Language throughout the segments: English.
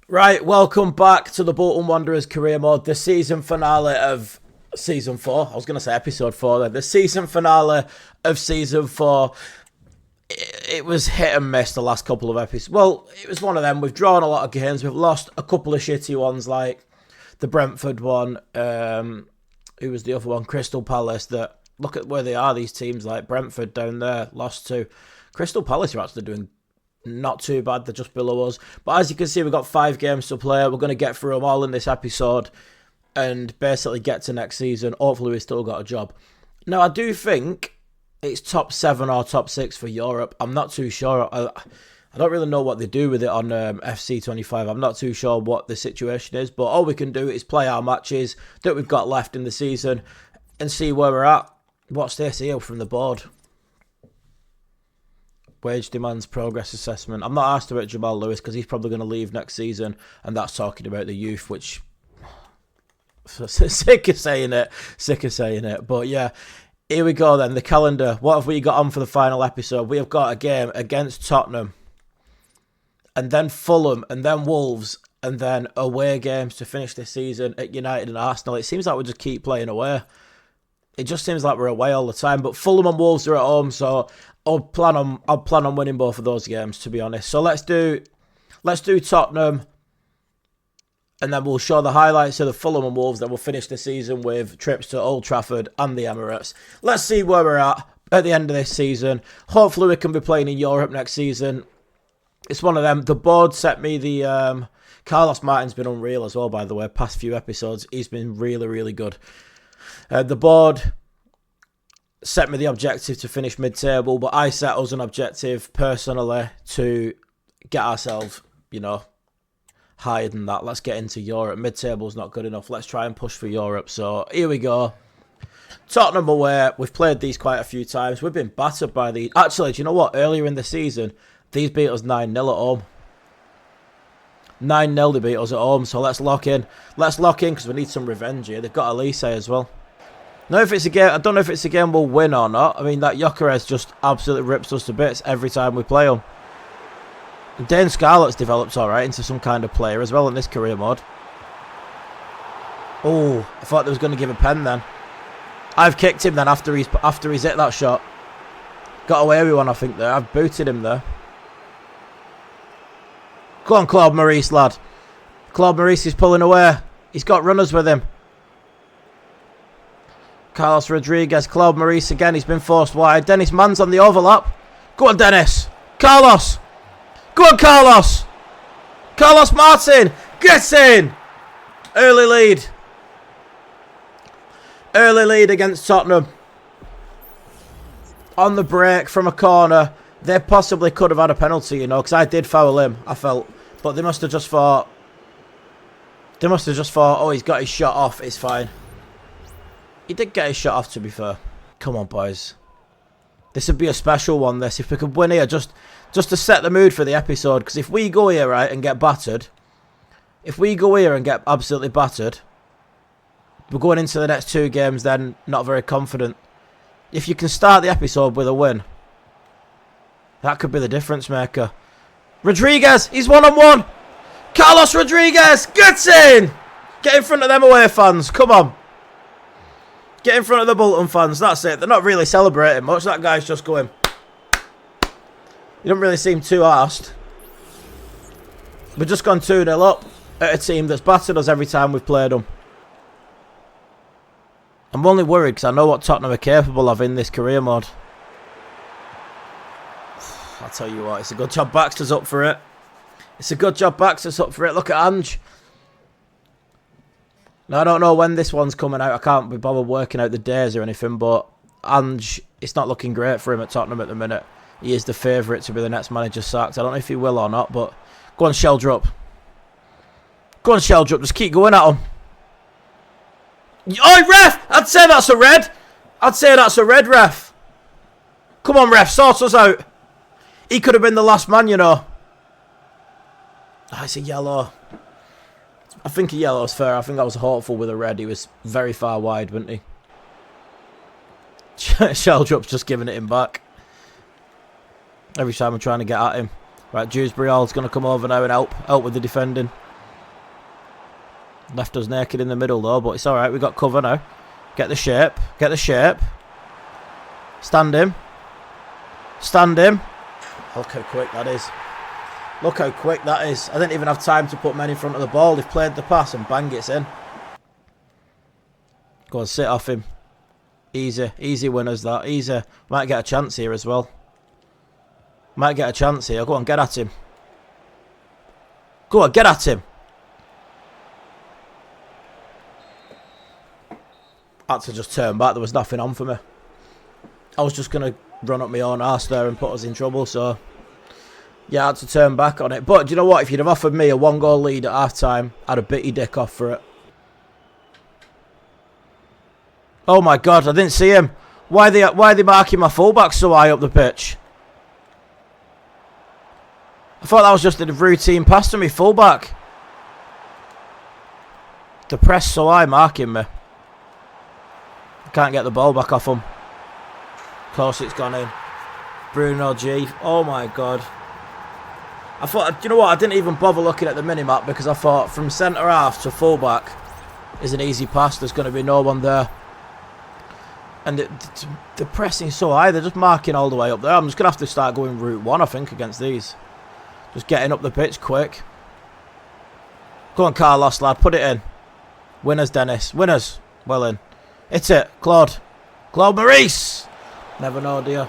Right, welcome back to the Bolton Wanderers career mode, the season finale of season 4. I was going to say episode 4 there. The season finale of season 4. It was hit and miss the last couple of episodes. Well, it was one of them. We've drawn a lot of games. We've lost a couple of shitty ones like the Brentford one. Who was the other one? Crystal Palace. That look at where they are, these teams like Brentford down there. Lost to Crystal Palace are actually doing not too bad. They're just below us. But as you can see, we've got 5 games to play. We're going to get through them all in this episode and basically get to next season. Hopefully, we've still got a job. Now, I do think it's top 7 or top 6 for Europe. I'm not too sure. I don't really know what they do with it on FC25. I'm not too sure what the situation is. But all we can do is play our matches that we've got left in the season and see where we're at. What's this here from the board? Wage demands progress assessment. I'm not asked about Jamal Lewis because he's probably going to leave next season, and that's talking about the youth, which sick of saying it. But yeah, here we go then. The calendar. What have we got on for the final episode? We have got a game against Tottenham, and then Fulham, and then Wolves, and then away games to finish this season at United and Arsenal. It seems like we just keep playing away. It just seems like we're away all the time. But Fulham and Wolves are at home, so I'll plan on winning both of those games, to be honest. So let's do Tottenham, and then we'll show the highlights of the Fulham and Wolves. Then we'll finish the season with trips to Old Trafford and the Emirates. Let's see where we're at the end of this season. Hopefully we can be playing in Europe next season. It's one of them. The board set me the Carlos Martin's been unreal as well, by the way. Past few episodes, he's been really, really good. The board set me the objective to finish mid-table, but I set us an objective personally to get ourselves, higher than that. Let's get into Europe. Mid-table's not good enough. Let's try and push for Europe. So here we go. Tottenham away. We've played these quite a few times. We've been battered by these. Actually, do you know what? Earlier in the season, these beat us 9-0 at home. 9-0 they beat us at home. So let's lock in. Let's lock in because we need some revenge here. They've got Elise as well. Now, if it's a game, I don't know if it's a game we'll win or not. I mean, that Gyökeres just absolutely rips us to bits every time we play him. Dane Scarlett's developed alright into some kind of player as well in this career mode. Oh, I thought they was going to give a pen then. I've kicked him then after he's hit that shot. Got away with one, I think, there. I've booted him there. Go on, Claude Maurice, lad. Claude Maurice is pulling away. He's got runners with him. Carlos Rodriguez, Claude Maurice again. He's been forced wide. Dennis Mann's on the overlap. Go on, Dennis. Carlos. Go on, Carlos. Carlos Martin. Get in. Early lead. Early lead against Tottenham. On the break from a corner. They possibly could have had a penalty, because I did foul him, I felt. But they must have just thought, oh, he's got his shot off. It's fine. He did get his shot off, to be fair. Come on, boys. This would be a special one, this. If we could win here, just to set the mood for the episode. Because if we go here, right, and get battered. If we go here and get absolutely battered. We're going into the next 2 games then not very confident. If you can start the episode with a win. That could be the difference maker. Rodriguez, he's 1-on-1. Carlos Rodriguez, gets in. Get in front of them away fans. Come on. Get in front of the Bolton fans. That's it. They're not really celebrating much. That guy's just going. He doesn't really seem too arsed. We've just gone 2-0 up at a team that's battered us every time we've played them. I'm only worried because I know what Tottenham are capable of in this career mode. I'll tell you what, it's a good job Baxter's up for it. It's a good job Baxter's up for it. Look at Ange. Now, I don't know when this one's coming out. I can't be bothered working out the days or anything, but Ange, it's not looking great for him at Tottenham at the minute. He is the favourite to be the next manager sacked. I don't know if he will or not, but go on, Sheldrup. Go on, Sheldrup. Just keep going at him. Oh, ref! I'd say that's a red. I'd say that's a red, ref. Come on, ref. Sort us out. He could have been the last man, Oh, it's a yellow. I think a yellow is fair. I think I was hopeful with a red. He was very far wide, wasn't he? Sheldrup's just giving it him back. Every time I'm trying to get at him. Right, Dewsbury Hall's going to come over now and help with the defending. Left us naked in the middle though, but it's alright. We got cover now. Get the shape. Get the shape. Stand him. Stand him. Look how quick that is. Look how quick that is. I didn't even have time to put men in front of the ball. They've played the pass and bang, it's in. Go on, sit off him. Easy. Easy winners, that. Easy. Might get a chance here as well. Might get a chance here. Go on, get at him. Go on, get at him. Had to just turn back. There was nothing on for me. I was just going to run up my own arse there and put us in trouble, so... Yeah, I had to turn back on it. But do you know what? If you'd have offered me a 1-goal lead at half-time, I'd have bit your dick off for it. Oh my God, I didn't see him. Why are they marking my fullback so high up the pitch? I thought that was just a routine pass to me fullback. The press so high marking me. I can't get the ball back off him. Of course it's gone in. Bruno G. Oh my God. I thought, you know what, I didn't even bother looking at the minimap because I thought from centre half to fullback is an easy pass. There's going to be no one there. And the pressing so high, they're just marking all the way up there. I'm just going to have to start going route 1, I think, against these. Just getting up the pitch quick. Go on, Carlos, lad, put it in. Winners, Dennis. Winners. Well in. Hit it, Claude. Claude Maurice. Never know, do you?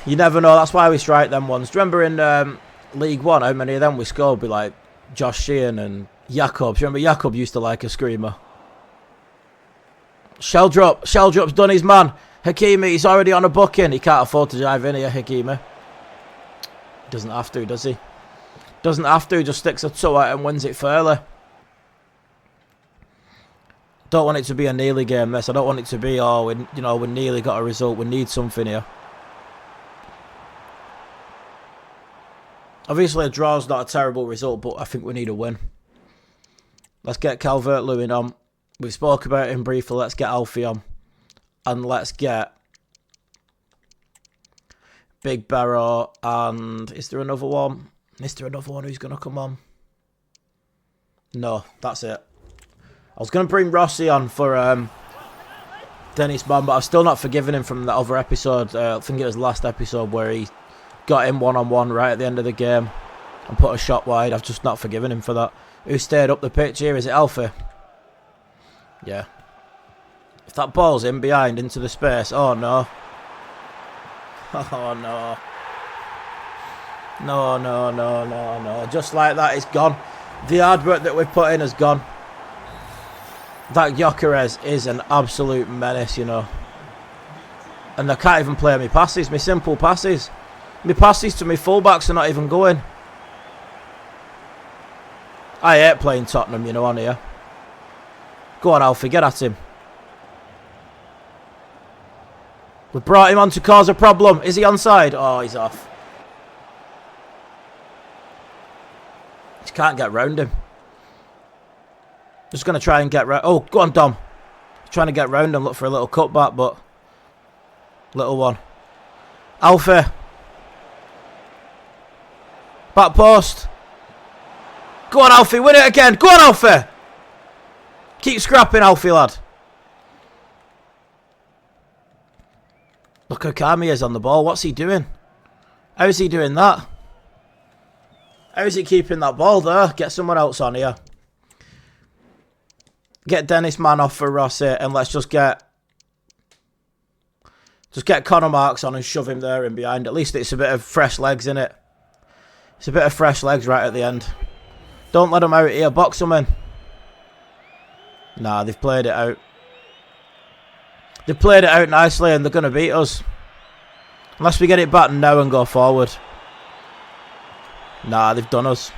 You never know. That's why we strike them ones. Do you remember in League One, how many of them we scored? Be like Josh Sheehan and Jakob. Do you remember Jakob used to like a screamer? Shell drop. Shell drop's done his man. Hakimi, he's already on a booking. He can't afford to drive in here, Hakimi. Doesn't have to, does he? Doesn't have to. Just sticks a toe out and wins it fairly. Don't want it to be a nearly game, this. I don't want it to be, oh, we nearly got a result. We need something here. Obviously, a draw's not a terrible result, but I think we need a win. Let's get Calvert-Lewin on. We spoke about him briefly. Let's get Alfie on. And let's get Big Barrow. And is there another one? Is there another one who's going to come on? No, that's it. I was going to bring Rossi on for Dennis Mann, but I've still not forgiven him from that other episode. I think it was the last episode where he got him one-on-one right at the end of the game and put a shot wide. I've just not forgiven him for that. Who stayed up the pitch here? Is it Alfie? Yeah. If that ball's in behind into the space. Oh, no. Oh, no. No, no, no, no, no. Just like that, it's gone. The hard work that we've put in has gone. That Gyökeres is an absolute menace, you know. And I can't even play my passes, my simple passes. My passes to my fullbacks are not even going. I hate playing Tottenham, you know, on here. Go on, Alfie, get at him. We brought him on to cause a problem. Is he onside? Oh, he's off. Just can't get round him. Just going to try and get round. Oh, go on, Dom. Trying to get round and look for a little cutback, but... Little one. Alfie. Back post. Go on, Alfie. Win it again. Go on, Alfie. Keep scrapping, Alfie, lad. Look how calm he is on the ball. What's he doing? How is he doing that? How is he keeping that ball there? Get someone else on here. Get Dennis Mann off for Rossi and let's just get Connor Marks on and shove him there in behind. At least it's a bit of fresh legs in it. It's a bit of fresh legs right at the end. Don't let them out here. Box them in. Nah, they've played it out. They've played it out nicely and they're going to beat us. Unless we get it back now and go forward. Nah, they've done us.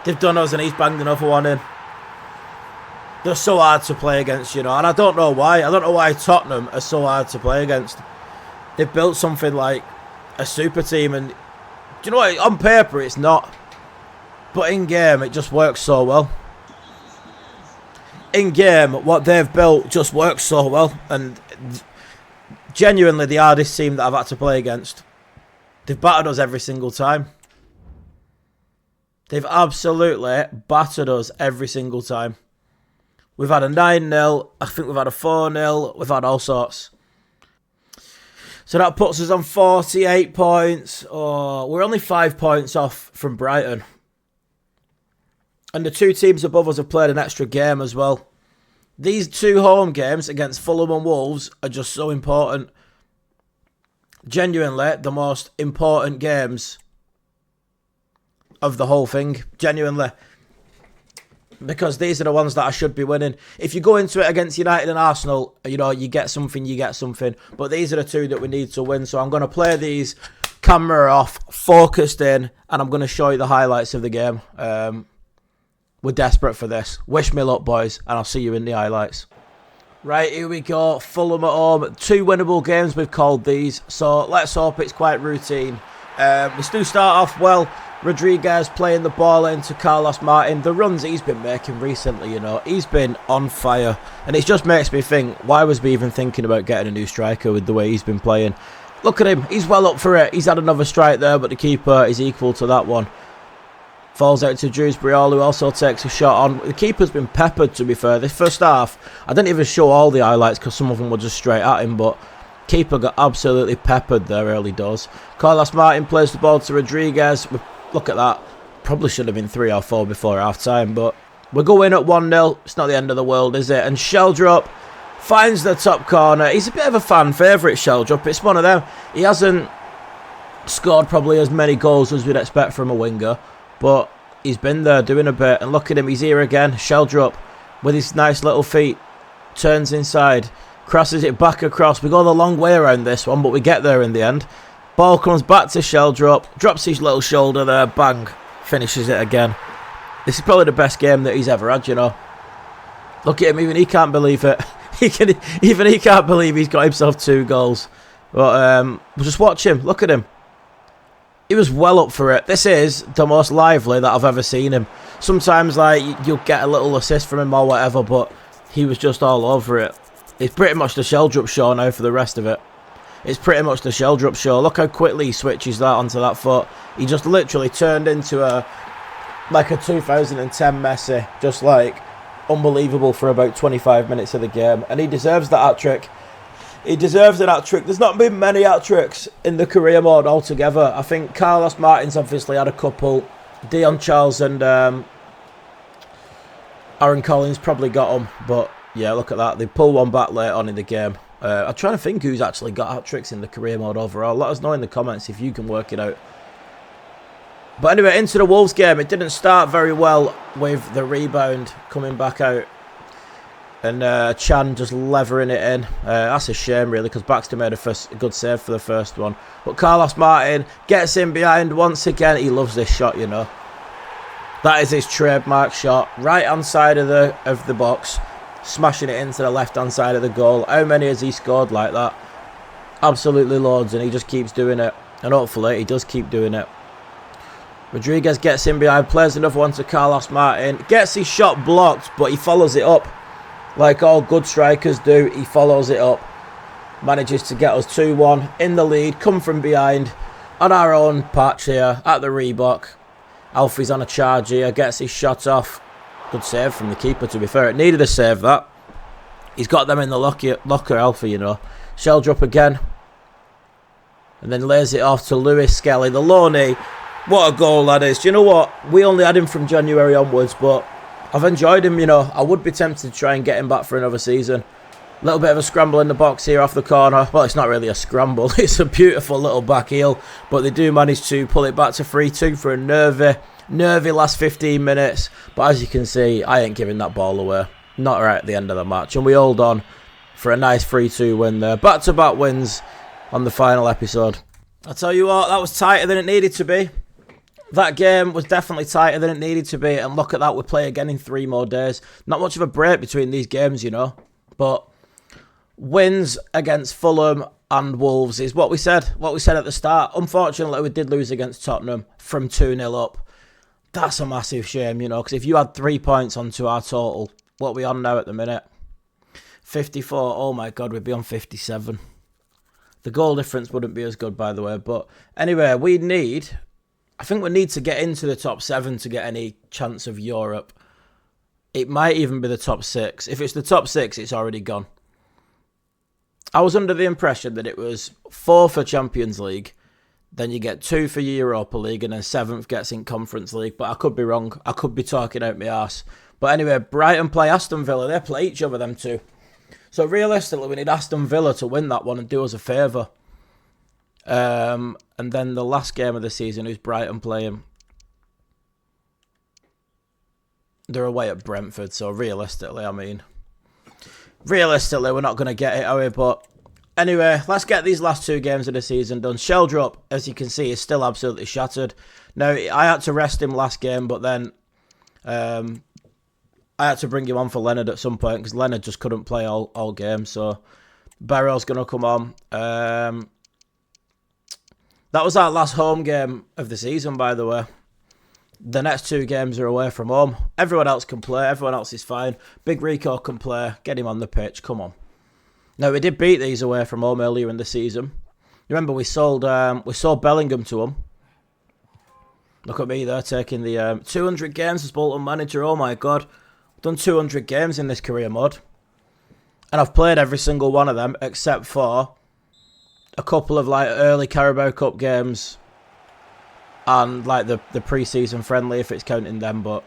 They've done us and he's banged another one in. They're so hard to play against, you know. And I don't know why. I don't know why Tottenham are so hard to play against. They've built something like a super team. And do you know what? On paper, it's not. But in game, it just works so well. In game, what they've built just works so well. And genuinely the hardest team that I've had to play against. They've battered us every single time. They've absolutely battered us every single time. We've had a 9-0. I think we've had a 4-0. We've had all sorts. So that puts us on 48 points. Oh, we're only 5 points off from Brighton. And the two teams above us have played an extra game as well. These two home games against Fulham and Wolves are just so important. Genuinely, the most important games of the whole thing. Genuinely. Because these are the ones that I should be winning. If you go into it against United and Arsenal, you know, you get something. But these are the two that we need to win. So I'm going to play these camera off, focused in, and I'm going to show you the highlights of the game. We're desperate for this. Wish me luck, boys, and I'll see you in the highlights. Right, here we go. Fulham at home. 2 winnable games we've called these. So let's hope it's quite routine. We do start off well. Rodriguez playing the ball into Carlos Martin. The runs he's been making recently, you know, he's been on fire. And it just makes me think, why was we even thinking about getting a new striker with the way he's been playing? Look at him. He's well up for it. He's had another strike there, but the keeper is equal to that one. Falls out to Dewsbury Hall, who also takes a shot on. The keeper's been peppered, to be fair. This first half, I didn't even show all the highlights because some of them were just straight at him, but keeper got absolutely peppered there early doors. Carlos Martin plays the ball to Rodriguez. Look at that. Probably should have been 3 or 4 before half-time, but we're going at 1-0. It's not the end of the world, is it? And Sheldrop finds the top corner. He's a bit of a fan favourite, Sheldrop. It's one of them. He hasn't scored probably as many goals as we'd expect from a winger, but he's been there doing a bit. And look at him, he's here again. Sheldrop with his nice little feet. Turns inside. Crosses it back across. We go the long way around this one, but we get there in the end. Ball comes back to Sheldrop. Drops his little shoulder there. Bang. Finishes it again. This is probably the best game that he's ever had, you know. Look at him, even he can't believe it. Even he can't believe he's got himself 2 goals. But just watch him. Look at him. He was well up for it. This is the most lively that I've ever seen him. Sometimes, like, you'll get a little assist from him or whatever, but he was just all over it. It's pretty much the Sheldrop show now for the rest of it. It's pretty much the Sheldrop show. Look how quickly he switches that onto that foot. He just literally turned into a 2010 Messi. Just like unbelievable for about 25 minutes of the game. And he deserves that hat-trick. He deserves an hat-trick. There's not been many hat-tricks in the career mode altogether. I think Carlos Martin's obviously had a couple. Dion Charles and Aaron Collins probably got them. But yeah, look at that. They pull one back late on in the game. I'm trying to think who's actually got hat-tricks in the career mode overall. Let us know in the comments if you can work it out. But anyway, into the Wolves game. It didn't start very well with the rebound coming back out. And Chan just levering it in. That's a shame, really, because Baxter made a good save for the first one. But Carlos Martin gets in behind once again. He loves this shot, you know. That is his trademark shot. Right-hand side of the box. Smashing it into the left-hand side of the goal. How many has he scored like that? Absolutely loads, and he just keeps doing it. And hopefully he does keep doing it. Rodriguez gets in behind, plays another one to Carlos Martin. Gets his shot blocked, but he follows it up. Like all good strikers do, he follows it up. Manages to get us 2-1 in the lead. Come from behind on our own patch here at the Reebok. Alfie's on a charge here. Gets his shot off. Good save from the keeper, to be fair. It needed a save, that. He's got them in the locker, Alfie, you know. Sheldrop again. And then lays it off to Lewis Skelly. The loanee. What a goal that is. Do you know what? We only had him from January onwards, but I've enjoyed him, you know. I would be tempted to try and get him back for another season. A little bit of a scramble in the box here off the corner. Well, it's not really a scramble. It's a beautiful little back heel. But they do manage to pull it back to 3-2 for a nervy last 15 minutes. But as you can see, I ain't giving that ball away. Not right at the end of the match. And we hold on for a nice 3-2 win there. Back-to-back wins on the final episode. I'll tell you what, that was tighter than it needed to be. That game was definitely tighter than it needed to be. And look at that, we play again in 3 more days. Not much of a break between these games, you know. But wins against Fulham and Wolves is what we said. What we said at the start. Unfortunately, we did lose against Tottenham from 2-0 up. That's a massive shame, you know. Because if you had 3 points onto our total, what are we on now at the minute? 54. Oh my God, we'd be on 57. The goal difference wouldn't be as good, by the way. But anyway, we need I think we need to get into the top 7 to get any chance of Europe. It might even be the top 6. If it's the top 6, it's already gone. I was under the impression that it was 4 for Champions League, then you get 2 for Europa League, and then 7th gets in Conference League. But I could be wrong. I could be talking out my arse. But anyway, Brighton play Aston Villa. They play each other, them two. So realistically, we need Aston Villa to win that one and do us a favour. And then the last game of the season, who's Brighton playing? They're away at Brentford, so realistically, we're not going to get it, are we? But anyway, let's get these last 2 games of the season done. Sheldrup, as you can see, is still absolutely shattered. Now, I had to rest him last game, but then I had to bring him on for Leonard at some point because Leonard just couldn't play all game. So Barrow's going to come on. That was our last home game of the season, by the way. The next 2 games are away from home. Everyone else can play. Everyone else is fine. Big Rico can play. Get him on the pitch. Come on. Now, we did beat these away from home earlier in the season. You remember we sold Bellingham to them. Look at me there taking the 200 games as Bolton manager. Oh my God. I've done 200 games in this career mode. And I've played every single one of them except for a couple of like early Carabao Cup games and like the pre-season friendly, if it's counting them. But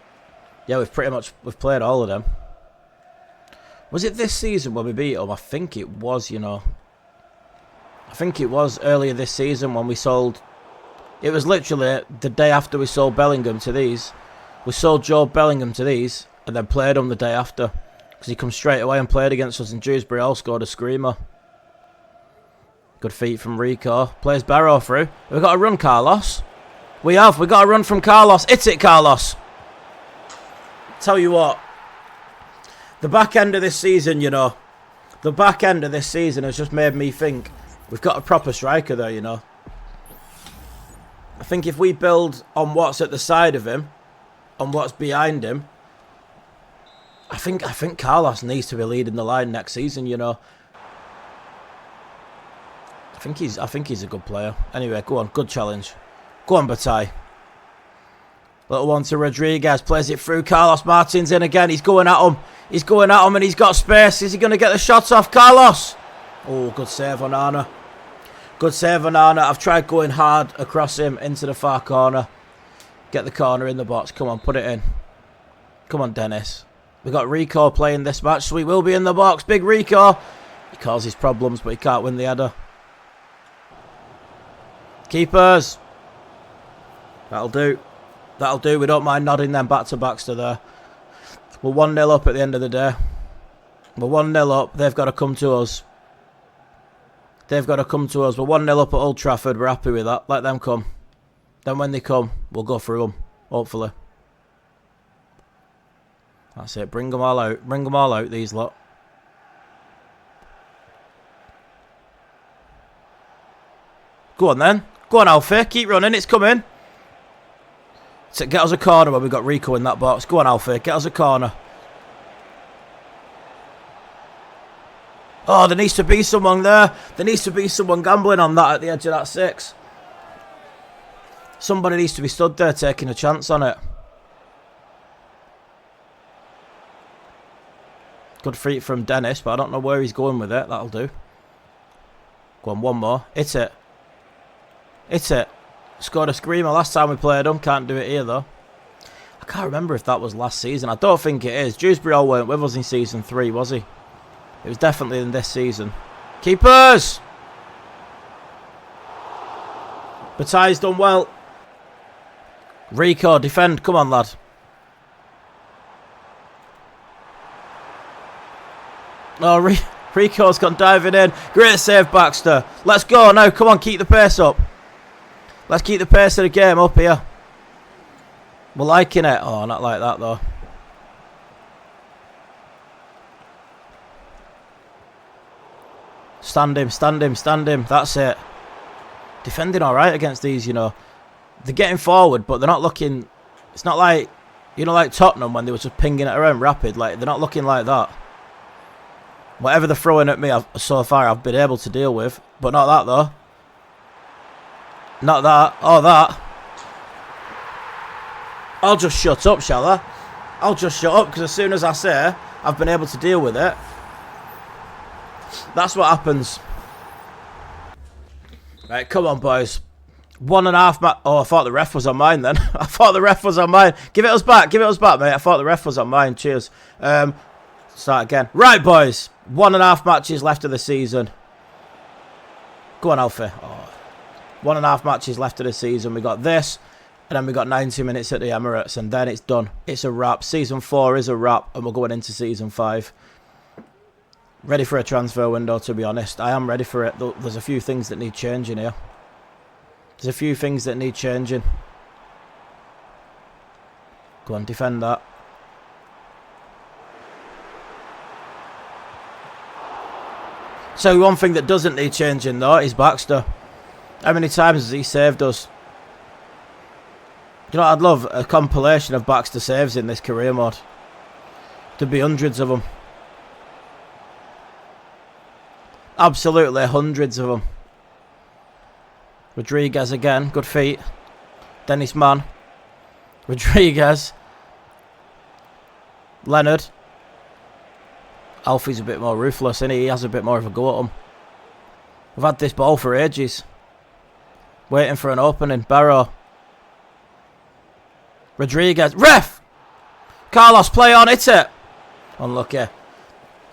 yeah, we've played all of them. Was it this season when we beat them? I think it was, I think it was earlier this season when we sold. It was literally the day after we sold Bellingham to these. We sold Joe Bellingham to these and then played him the day after because he come straight away and played against us, and Dewsbury all scored a screamer. Good feet from Rico. Plays Barrow through. Have we got a run, Carlos? We have. We got a run from Carlos. Hit it, Carlos. Tell you what. The back end of this season, the back end of this season has just made me think we've got a proper striker there, I think if we build on what's at the side of him, on what's behind him, I think Carlos needs to be leading the line next season, I think he's a good player. Anyway, go on, good challenge. Go on, Bataille. Little one to Rodriguez, plays it through. Carlos Martin's in again. He's going at him. And he's got space. Is he going to get the shots off? Carlos! Oh, good save on Arna. Good save on Arna. I've tried going hard across him into the far corner. Get the corner in the box. Come on, put it in. Come on, Dennis. We've got Rico playing this match, so he will be in the box. Big Rico. He causes problems, but he can't win the header. Keepers. That'll do. That'll do. We don't mind nodding them back to Baxter there. We're 1-0 up at the end of the day. We're 1-0 up. They've got to come to us. We're 1-0 up at Old Trafford. We're happy with that. Let them come. Then when they come, we'll go through them. Hopefully. That's it. Bring them all out. Bring them all out, these lot. Go on then. Go on, Alfie. Keep running. It's coming. So get us a corner when we've got Rico in that box. Go on, Alfie. Get us a corner. Oh, there needs to be someone there. There needs to be someone gambling on that at the edge of that 6. Somebody needs to be stood there taking a chance on it. Good feet from Dennis, but I don't know where he's going with it. That'll do. Go on, one more. Hit it. Hit it. Scored a screamer last time we played them. Can't do it here, though. I can't remember if that was last season. I don't think it is. Dewsbury all weren't with us in season 3, was he? It was definitely in this season. Keepers! Bataille's done well. Rico, defend. Come on, lad. Oh, Rico's gone diving in. Great save, Baxter. Let's go now. Come on, keep the pace up. Let's keep the pace of the game up here. We're liking it. Oh, not like that, though. Stand him, stand him, stand him. That's it. Defending all right against these, They're getting forward, but they're not looking... It's not like, like Tottenham when they were just pinging it around rapid. Like, they're not looking like that. Whatever they're throwing at me so far, I've been able to deal with. But not that, though. Not that. Oh, that. I'll just shut up, shall I? I'll just shut up, because as soon as I say I've been able to deal with it, that's what happens. Right, come on, boys. 1.5 match. Oh, I thought the ref was on mine then. I thought the ref was on mine. Give it us back. Give it us back, mate. I thought the ref was on mine. Cheers. Start again. Right, boys. 1.5 matches left of the season. Go on, Alfie. Oh. 1.5 matches left of the season. We got this, and then we got 90 minutes at the Emirates, and then it's done. It's a wrap. Season 4 is a wrap, and we're going into Season 5. Ready for a transfer window, to be honest. I am ready for it. There's a few things that need changing here. There's a few things that need changing. Go on, defend that. So one thing that doesn't need changing, though, is Baxter. How many times has he saved us? You know, I'd love a compilation of Baxter saves in this career mode. There'd be hundreds of them. Absolutely hundreds of them. Rodriguez again, good feet. Dennis Mann. Rodriguez. Leonard. Alfie's a bit more ruthless, isn't he? He has a bit more of a go at him. We've had this ball for ages. Waiting for an opening. Barrow. Rodriguez. Ref! Carlos, play on, hit it. Unlucky.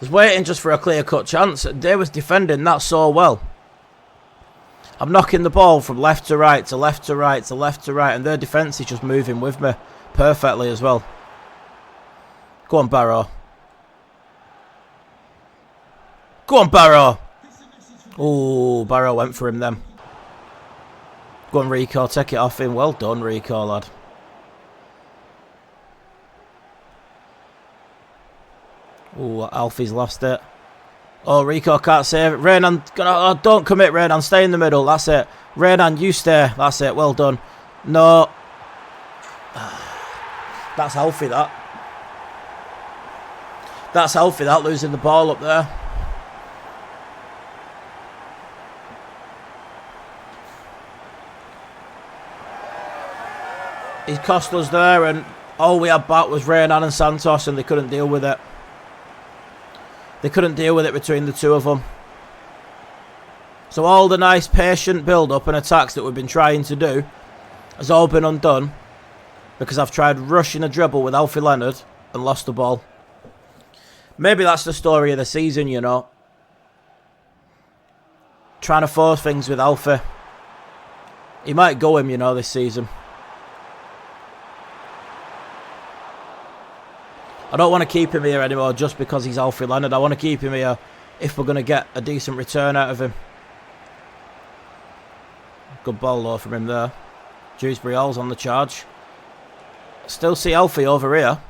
He's waiting just for a clear-cut chance. They was defending that so well. I'm knocking the ball from left to right, to left to right, to left to right, and their defence is just moving with me perfectly as well. Go on, Barrow. Go on, Barrow. Oh, Barrow went for him then. Go on, Rico, take it off him. Well done, Rico, lad. Oh, Alfie's lost it. Oh, Rico can't save it. Renan, don't commit, Renan. Stay in the middle. That's it. Renan, you stay. That's it. Well done. No. That's Alfie, that. That's Alfie, that, losing the ball up there. He cost us there, and all we had back was Renan and Santos, and they couldn't deal with it. They couldn't deal with it between the two of them. So all the nice patient build-up and attacks that we've been trying to do has all been undone because I've tried rushing a dribble with Alfie Leonard and lost the ball. Maybe that's the story of the season, you know. Trying to force things with Alfie. He might go him, you know, this season. I don't want to keep him here anymore just because he's Alfie Leonard. I want to keep him here if we're going to get a decent return out of him. Good ball though from him there. Dewsbury Hall's on the charge. Still see Alfie over here.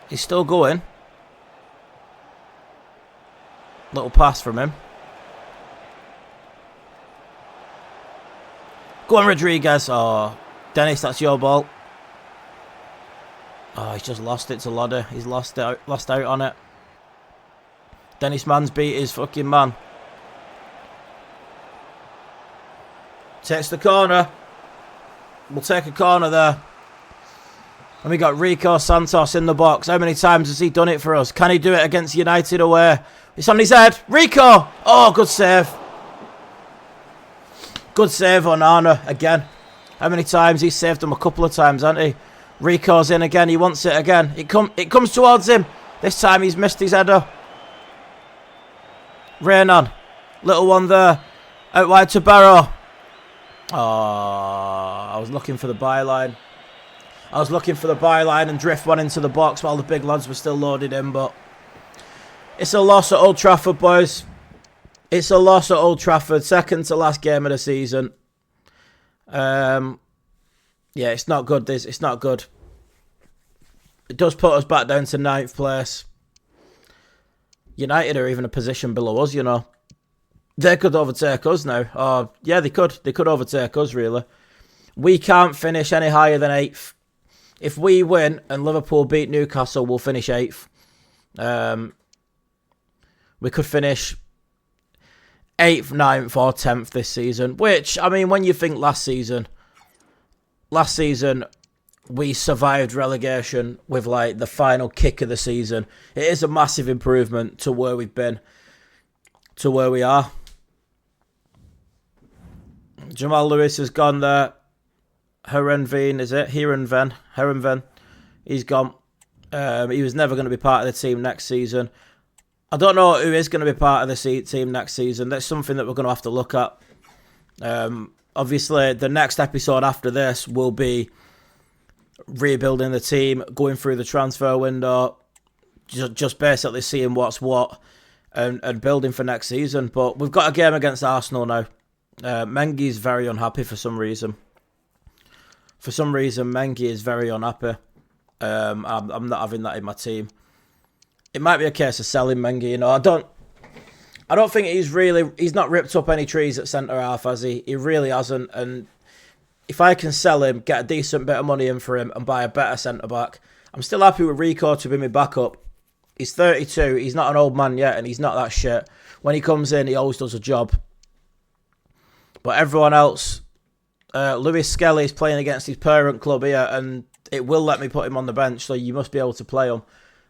He's still going. Little pass from him. Go on, Rodriguez. Oh, Dennis, that's your ball. Oh, he's just lost it to Lodder. He's lost out on it. Dennis Mann's beat his fucking man. Takes the corner. We'll take a corner there. And we got Rico Santos in the box. How many times has he done it for us? Can he do it against United away? It's on his head. Rico! Oh, good save. Good save on Arna again. How many times? He's saved him a couple of times, hasn't he? Rico's in again. He wants it again. It comes towards him. This time he's missed his header. Renan. Little one there. Out wide to Barrow. Oh, I was looking for the byline. I was looking for the byline and drift one into the box while the big lads were still loaded in, but it's a loss at Old Trafford, boys. It's a loss at Old Trafford. Second to last game of the season. Yeah, it's not good, this. It's not good. It does put us back down to 9th place. United are even a position below us, you know. They could overtake us now. Oh, yeah, they could. They could overtake us, really. We can't finish any higher than 8th. If we win and Liverpool beat Newcastle, we'll finish 8th. We could finish 8th, 9th or 10th this season. Which, I mean, when you think last season we survived relegation with like the final kick of the season. It is a massive improvement to where we've been, to where we are. Jamal Lewis has gone there. Herenveen, is it? Herenven. He's gone. He was never going to be part of the team next season. I don't know who is going to be part of the team next season. That's something that we're going to have to look at. Obviously, the next episode after this will be rebuilding the team, going through the transfer window, just basically seeing what's what and building for next season. But we've got a game against Arsenal now. Mengi's very unhappy for some reason. Mengi is very unhappy. I'm not having that in my team. It might be a case of selling Mengi. You know, I don't think he's not ripped up any trees at centre half, has he? He really hasn't. And if I can sell him, get a decent bit of money in for him, and buy a better centre back, I'm still happy with Rico to be my backup. He's 32. He's not an old man yet, and he's not that shit. When he comes in, he always does a job. But everyone else, Lewis Skelly is playing against his parent club here, and it will let me put him on the bench, so you must be able to play him.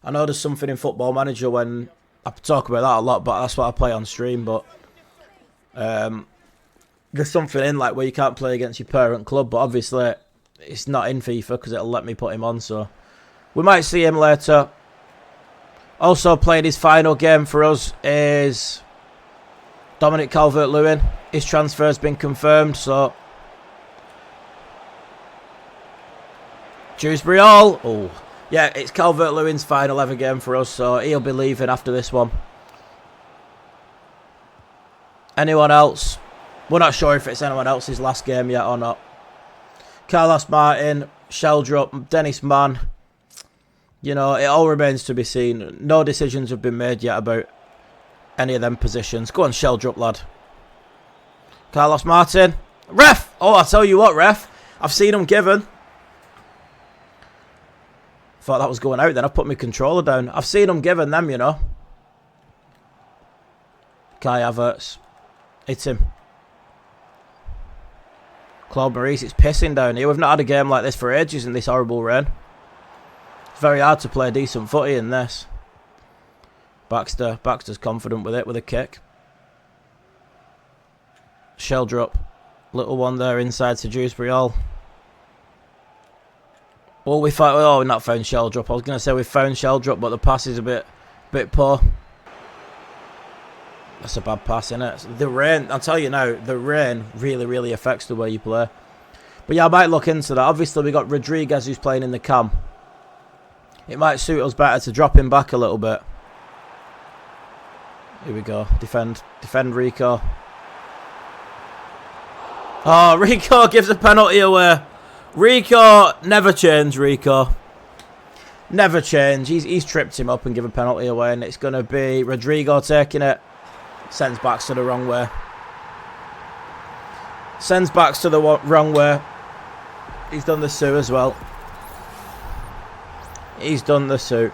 I know there's something in Football Manager when I talk about that a lot, but that's what I play on stream. But there's something in like where you can't play against your parent club, but obviously it's not in FIFA because it'll let me put him on. So we might see him later. Also played his final game for us is Dominic Calvert-Lewin. His transfer has been confirmed, so Dewsbury Hall. Oh, yeah, it's Calvert-Lewin's final ever game for us, so he'll be leaving after this one. Anyone else? We're not sure if it's anyone else's last game yet or not. Carlos Martin, Sheldrup, Dennis Mann. You know, it all remains to be seen. No decisions have been made yet about any of them positions. Go on, Sheldrup, lad. Carlos Martin. Ref! Oh, I tell you what, ref. I've seen him given. Thought that was going out then. I put my controller down. I've seen them giving them, you know. Kai Havertz. Hits him. Claude Maurice, it's pissing down here. We've not had a game like this for ages in this horrible rain. It's very hard to play decent footy in this. Baxter's confident with it, with a kick. Sheldrup. Little one there inside to Dewsbury Hall. Well, we've not found Sheldrup. I was going to say we found Sheldrup, but the pass is a bit poor. That's a bad pass, isn't it? The rain, I'll tell you now, the rain really, really affects the way you play. But yeah, I might look into that. Obviously, we got Rodriguez who's playing in the cam. It might suit us better to drop him back a little bit. Here we go. Defend Rico. Oh, Rico gives a penalty away. Rico, never change, Rico. Never change. He's tripped him up and given a penalty away, and it's going to be Rodrigo taking it. Sends backs to the wrong way. Wrong way. He's done the Sue as well. He's done the Sue.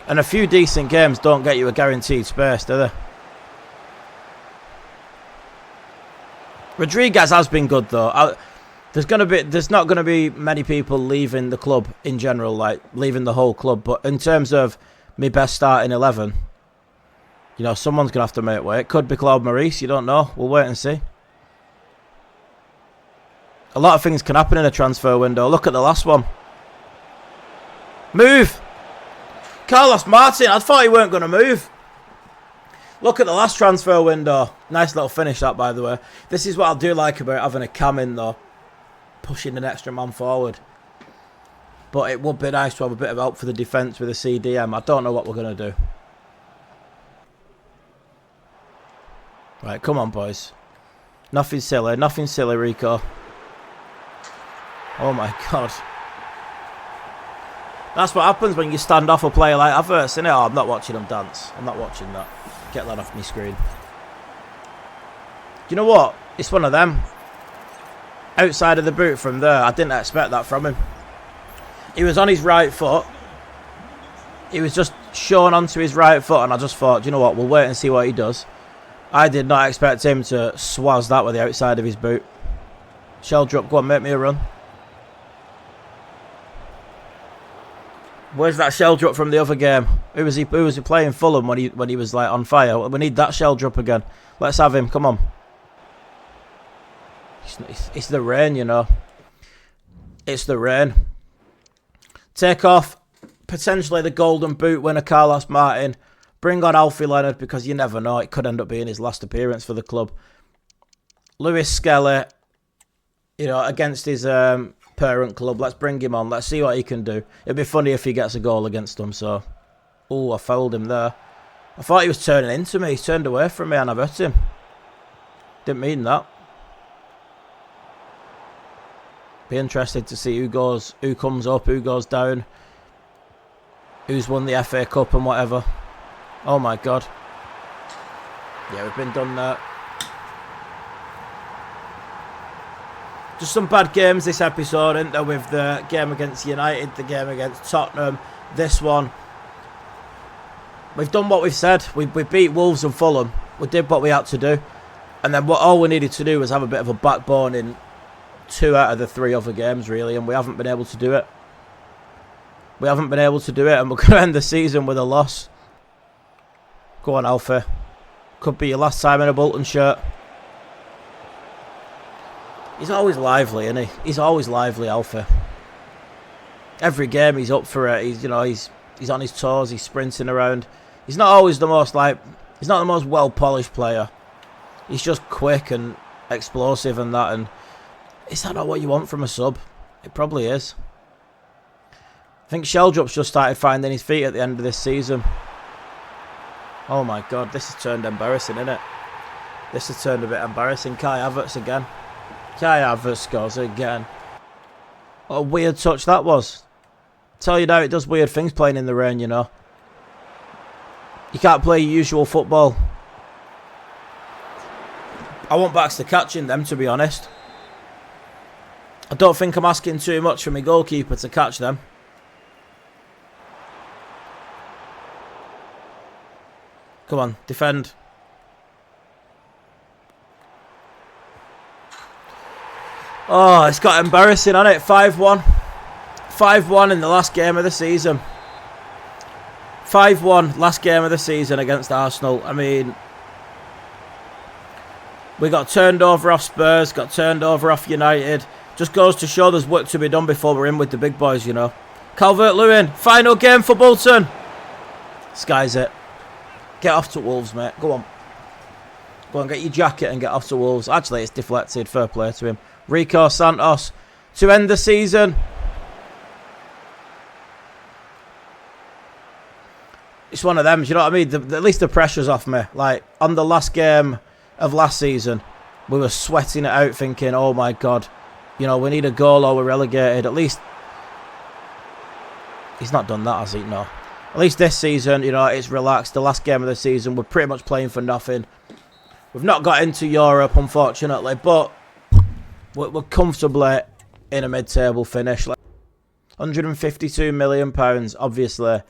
And a few decent games don't get you a guaranteed space, do they? Rodriguez has been good though. There's not gonna be many people leaving the club in general, like leaving the whole club. But in terms of my best starting 11, you know, someone's gonna have to make way. It could be Claude Maurice. You don't know. We'll wait and see. A lot of things can happen in a transfer window. Look at the last one. Move, Carlos Martin. I thought he weren't gonna move. Look at the last transfer window. Nice little finish that, by the way. This is what I do like about having a cam in, though. Pushing an extra man forward. But it would be nice to have a bit of help for the defence with a CDM. I don't know what we're going to do. Right, come on, boys. Nothing silly, Rico. Oh, my God. That's what happens when you stand off a player like Havertz, innit? Oh, I'm not watching him dance. I'm not watching that. Get that off my screen. You know what? It's one of them. Outside of the boot from there. I didn't expect that from him. He was on his right foot. He was just shown onto his right foot, and I just thought, you know what, we'll wait and see what he does. I did not expect him to swaz that with the outside of his boot. Sheldrop, go on, make me a run. Where's that Sheldrop from the other game? Who was he playing Fulham when he was like on fire? We need that Sheldrop again. Let's have him. Come on. It's the rain, you know. It's the rain. Take off potentially the golden boot winner Carlos Martin. Bring on Alfie Leonard because you never know. It could end up being his last appearance for the club. Lewis Skelly, you know, against his parent club. Let's bring him on. Let's see what he can do. It'd be funny if he gets a goal against them. So, oh, I fouled him there. I thought he was turning into me. He's turned away from me and I've hurt him. Didn't mean that. Be interested to see who comes up, who goes down, who's won the FA Cup and whatever. Oh my God. Yeah, we've been done there. Just some bad games this episode, isn't there? With the game against United, the game against Tottenham, this one. We've done what we've said. We beat Wolves and Fulham. We did what we had to do. And then all we needed to do was have a bit of a backbone in 2 out of the 3 other games, really, and we haven't been able to do it. We haven't been able to do it, and we're going to end the season with a loss. Go on, Alfie. Could be your last time in a Bolton shirt. He's always lively, isn't he? He's always lively, Alfie. Every game he's up for it. He's on his toes. He's sprinting around. He's not always the most he's not the most well polished player. He's just quick and explosive and that. And is that not what you want from a sub? It probably is. I think Sheldrop's just started finding his feet at the end of this season. Oh my God, this has turned embarrassing, isn't it? This has turned a bit embarrassing. Kai Havertz again. Kai Havertz scores again. What a weird touch that was. Tell you now, it does weird things playing in the rain, you know. You can't play your usual football. I want Baxter catching them, to be honest. I don't think I'm asking too much from my goalkeeper to catch them. Come on, defend. Oh, it's got embarrassing, hasn't it? 5-1. 5-1 in the last game of the season. 5-1 last game of the season against Arsenal. I mean, we got turned over off Spurs, got turned over off United. Just goes to show there's work to be done before we're in with the big boys, you know. Calvert-Lewin, final game for Bolton. Sky's it. Get off to Wolves, mate. Go on. Go on, get your jacket and get off to Wolves. Actually, it's deflected. Fair play to him. Rico Santos to end the season. It's one of them, you know what I mean? At least the pressure's off me. Like, on the last game of last season, we were sweating it out thinking, oh my God, you know, we need a goal or we're relegated. At least, he's not done that, has he? No. At least this season, you know, it's relaxed. The last game of the season, we're pretty much playing for nothing. We've not got into Europe, unfortunately, but we're comfortably in a mid-table finish. Like £152 million, obviously,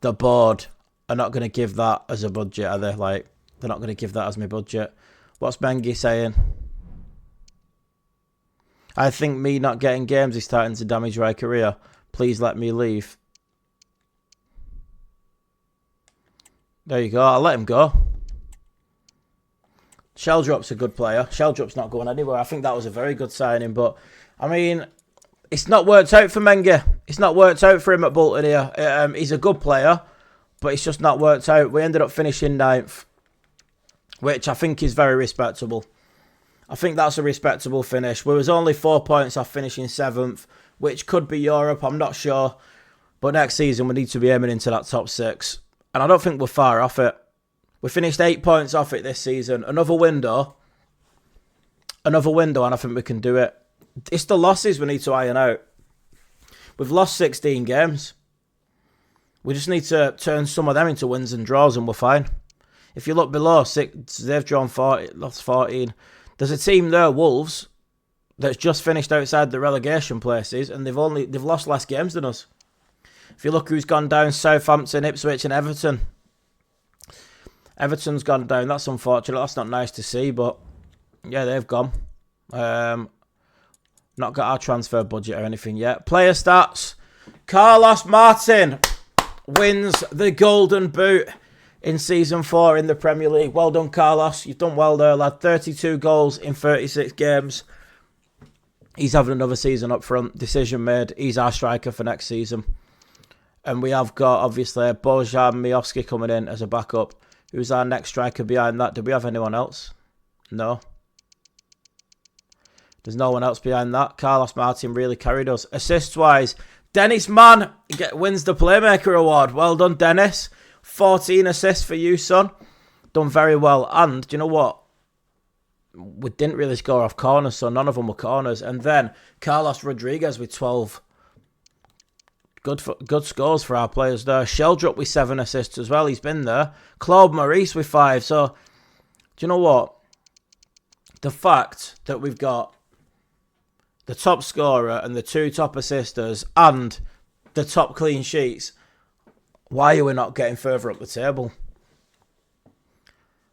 the board are not going to give that as a budget, are they? Like, they're not going to give that as my budget. What's Bengi saying? I think me not getting games is starting to damage my career. Please let me leave. There you go. I'll let him go. Sheldrop's a good player. Sheldrop's not going anywhere. I think that was a very good signing. But, I mean, it's not worked out for Menga. It's not worked out for him at Bolton here. He's a good player, but it's just not worked out. We ended up finishing 9th, which I think is very respectable. I think that's a respectable finish. We was only 4 points off finishing 7th, which could be Europe. I'm not sure. But next season, we need to be aiming into that top 6. And I don't think we're far off it. We finished 8 points off it this season. Another window, and I think we can do it. It's the losses we need to iron out. We've lost 16 games. We just need to turn some of them into wins and draws, and we're fine. If you look below, they've drawn 40, lost 14. There's a team there, Wolves, that's just finished outside the relegation places, and they've lost less games than us. If you look who's gone down, Southampton, Ipswich and Everton. Everton's gone down. That's unfortunate. That's not nice to see, but yeah, they've gone. Not got our transfer budget or anything yet. Player stats. Carlos Martin wins the Golden Boot in Season 4 in the Premier League. Well done, Carlos. You've done well there, lad. 32 goals in 36 games. He's having another season up front. Decision made. He's our striker for next season. And we have got, obviously, Bojan Miovski coming in as a backup. Who's our next striker behind that? Do we have anyone else? No. There's no one else behind that. Carlos Martin really carried us. Assists-wise, Dennis Mann wins the Playmaker Award. Well done, Dennis. 14 assists for you, son. Done very well. And, do you know what? We didn't really score off corners, so none of them were corners. And then Carlos Rodriguez with 12. Good scores for our players there. Sheldrup with 7 assists as well. He's been there. Claude Maurice with 5. So, do you know what? The fact that we've got the top scorer and the 2 top assisters and the top clean sheets, why are we not getting further up the table?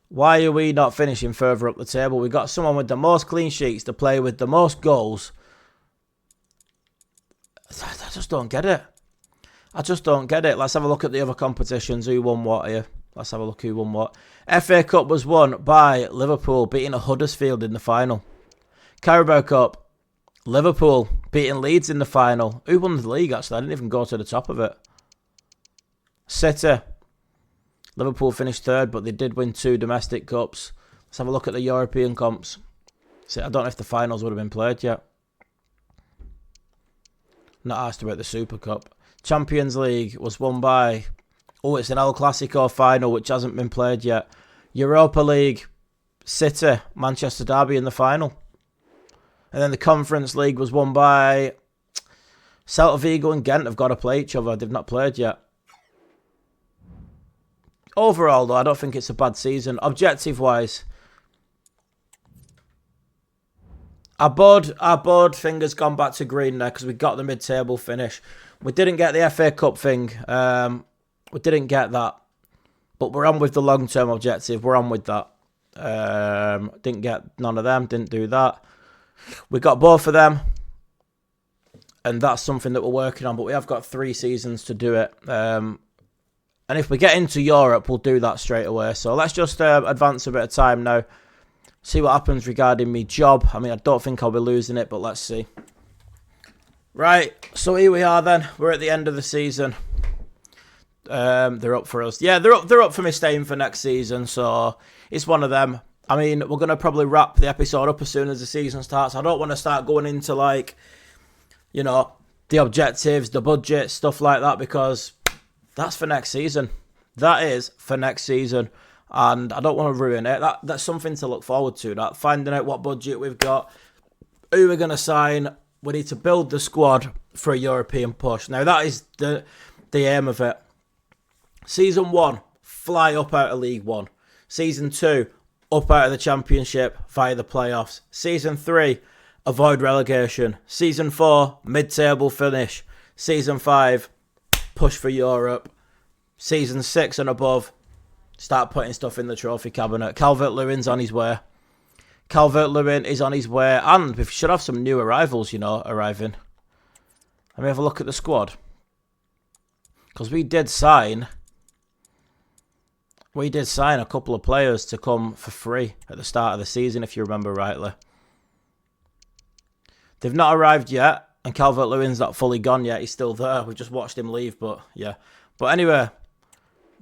Why are we not finishing further up the table? We've got someone with the most clean sheets to play with the most goals. I just don't get it. I just don't get it. Let's have a look at the other competitions. Who won what here? Let's have a look who won what. FA Cup was won by Liverpool, beating Huddersfield in the final. Carabao Cup, Liverpool beating Leeds in the final. Who won the league, actually? I didn't even go to the top of it. City. Liverpool finished 3rd, but they did win 2 domestic cups. Let's have a look at the European comps. See, I don't know if the finals would have been played yet. Not asked about the Super Cup. Champions League was won by... Oh, it's an El Clasico final, which hasn't been played yet. Europa League, City, Manchester Derby in the final. And then the Conference League was won by... Celta Vigo and Ghent have got to play each other. They've not played yet. Overall, though, I don't think it's a bad season. Objective-wise, our board finger's gone back to green there because we got the mid-table finish. We didn't get the FA Cup thing. We didn't get that. But we're on with the long-term objective. We're on with that. Didn't get none of them. Didn't do that. We got both of them. And that's something that we're working on. But we have got 3 seasons to do it. And if we get into Europe, we'll do that straight away. So let's just advance a bit of time now. See what happens regarding me job. I mean, I don't think I'll be losing it, but let's see. Right, so here we are then. We're at the end of the season. They're up for us. Yeah, they're up for me staying for next season. So it's one of them. I mean, we're going to probably wrap the episode up as soon as the season starts. I don't want to start going into, like, you know, the objectives, the budget, stuff like that, because that's for next season. That is for next season. And I don't want to ruin it. That's something to look forward to. That finding out what budget we've got, who we're going to sign. We need to build the squad for a European push. Now, that is the aim of it. Season 1, fly up out of League 1. Season 2, up out of the Championship via the playoffs. Season 3, avoid relegation. Season 4, mid-table finish. Season 5, push for Europe. Season 6 and above, start putting stuff in the trophy cabinet. Calvert-Lewin's on his way. Calvert-Lewin is on his way. And we should have some new arrivals, you know, arriving. Let me have a look at the squad. Because we did sign a couple of players to come for free at the start of the season, if you remember rightly. They've not arrived yet, and Calvert-Lewin's not fully gone yet. He's still there. We've just watched him leave, but yeah. But anyway,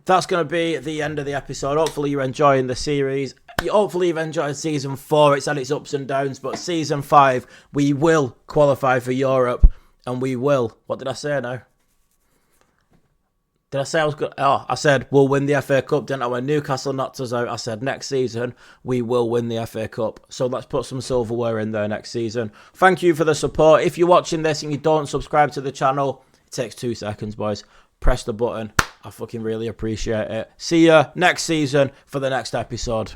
that's going to be the end of the episode. Hopefully you're enjoying the series. Hopefully you've enjoyed Season 4. It's had its ups and downs, but Season 5, we will qualify for Europe, and we will... What did I say now? Did I say I was good? Oh, I said we'll win the FA Cup, didn't I? When Newcastle knocked us out, I said next season we will win the FA Cup. So let's put some silverware in there next season. Thank you for the support. If you're watching this and you don't subscribe to the channel, it takes 2 seconds, boys. Press the button. I fucking really appreciate it. See ya next season for the next episode.